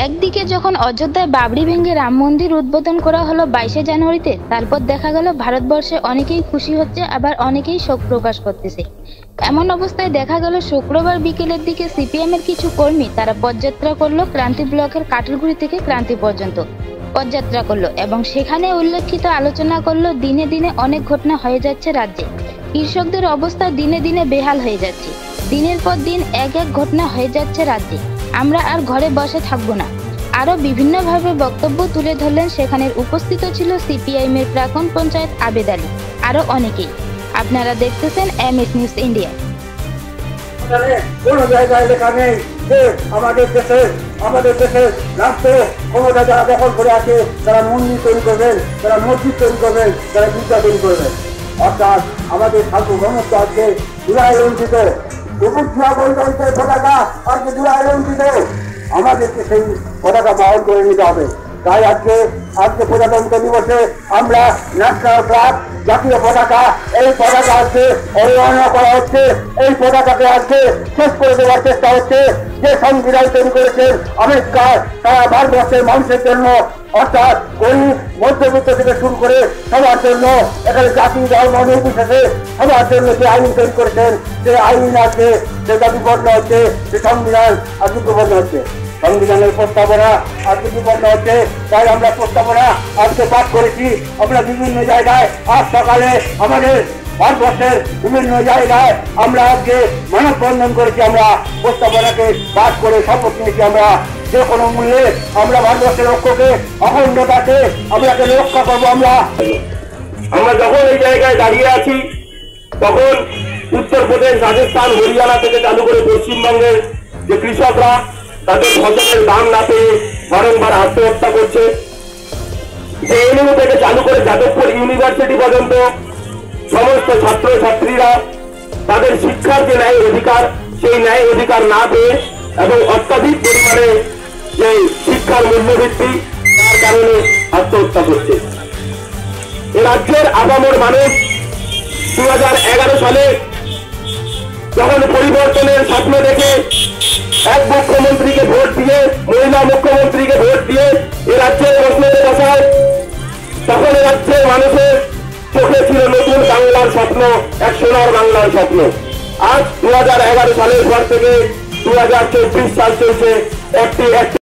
একদিকে যখন অযোধ্যায় বাবরি ভেঙে রাম মন্দির উদ্বোধন করা হলো 22শে জানুয়ারিতে, তারপর দেখা গেল ভারতবর্ষে অনেকেই খুশি হচ্ছে, আবার অনেকেই শোক প্রকাশ করতেছে। এমন অবস্থায় দেখা গেল শুক্রবার বিকেলের দিকে সিপিএম এর কিছু কর্মী তারা পদযাত্রা করলো ক্রান্তি ব্লকের কাটলগুড়ি থেকে ক্রান্তি পর্যন্ত পদযাত্রা করলো এবং সেখানে উল্লেখিত আলোচনা করলো দিনে দিনে অনেক ঘটনা হয়ে যাচ্ছে রাজ্যে। কৃষকদের অবস্থা দিনে দিনে বেহাল হয়ে যাচ্ছে, দিনের পর দিন এক এক ঘটনা হয়ে যাচ্ছে রাজ্যে। আমরা আর ঘরে বসে থাকবো না, আরো বিভিন্নভাবে বক্তব্য তুলে ধরলেন। সেখানে উপস্থিত ছিল সিপিআইএম এর প্রাক্তন পঞ্চায়েত আবেদ আলী, আরো অনেকেই। আপনারা দেখতেছেন এমএস নিউজ ইন্ডিয়া। কোন জায়গায় লেখা নেই যে আমাদের দেশের রাষ্ট্র ক্ষমতা যারা দখল করে আছে তারা মন্দির তৈরি করবেন, তারা মসজিদ তৈরি করবেন, তারা গির্জা তৈরি করবেন। অর্থাৎ আমাদের সার্বভৌমত্ব আজকে জুলাই লঙ্ঘিত, গণতন্ত্রের পতাকা আজকে জুলাই লঙ্ঘিত। আমাদেরকে সেই পতাকা বহন করে নিতে হবে। তাই আজকে প্রজাতন্ত্র দিবসে আমরা ন্যাশনাল ফ্ল্যাগ, জাতীয় পতাকা, এই পতাকা আজকে অবমাননা করা হচ্ছে। এই পতাকাকে আজকে শেষ করে দেওয়ার চেষ্টা হচ্ছে। যে সংবিধান তৈরি করেছেন আমেরিকার, তারা ভারতবর্ষের মানুষের জন্য, অর্থাৎ গরিব মধ্যবিত্ত থেকে শুরু করে সবার জন্য, এখানে জাতি ধর্ম নির্বিশেষে সবার জন্য যে আইন তৈরি করেছেন, যে আইন আছে সেটা বিপন্ন হচ্ছে, যে সংবিধান আজকে বিপন্ন হচ্ছে। সংবিধানের প্রস্তাবনা আজকে বিপন্ন হচ্ছে। তাই আমরা প্রস্তাবনা আজকে পাঠ করেছি। আমরা বিভিন্ন জায়গায় আজ সকালে আমাদের ভারতবর্ষের বিভিন্ন জায়গায় আমরা আজকে মানববন্ধন করেছি। আমরা প্রস্তাবনাকে পাঠ করে শপথ নিয়েছি। আমরা যে কোনো মূল্যে আমরা ভারতবর্ষের লক্ষ্যকে, অখণ্ডতাকে আমরাকে রক্ষা করবো। আমরা যখন এই জায়গায় দাঁড়িয়ে আছি তখন উত্তরপ্রদেশ, রাজস্থান, হরিয়ানা থেকে চালু করে পশ্চিমবঙ্গের যে কৃষকরা তাদের ফসলের দাম না পেয়ে বারংবার আত্মহত্যা করছে। জেএনইউ থেকে চালু করে যাদবপুর ইউনিভার্সিটি পর্যন্ত সমস্ত ছাত্র ছাত্রীরা তাদের শিক্ষার যে ন্যায় অধিকার, সেই ন্যায় অধিকার না পেয়ে এবং অত্যাধিক পরিমাণে যে শিক্ষার মূল্যবৃদ্ধি, তার কারণে আত্মহত্যা করছে। এ রাজ্যের আপামর মানুষ 2011 সালে যখন পরিবর্তনের স্বপ্ন দেখে এক মুখ্যমন্ত্রীকে ভোট দিয়ে, মহিলা মুখ্যমন্ত্রীকে ভোট দিয়ে এ রাজ্যের প্রশ্নতে বসায়, তখন এ রাজ্যের মানুষের চোখে ছিল নতুন বাংলার স্বপ্ন, এক সোনার বাংলার স্বপ্ন। আজ 2011 সালের পর থেকে 2024 সাল চলছে একটি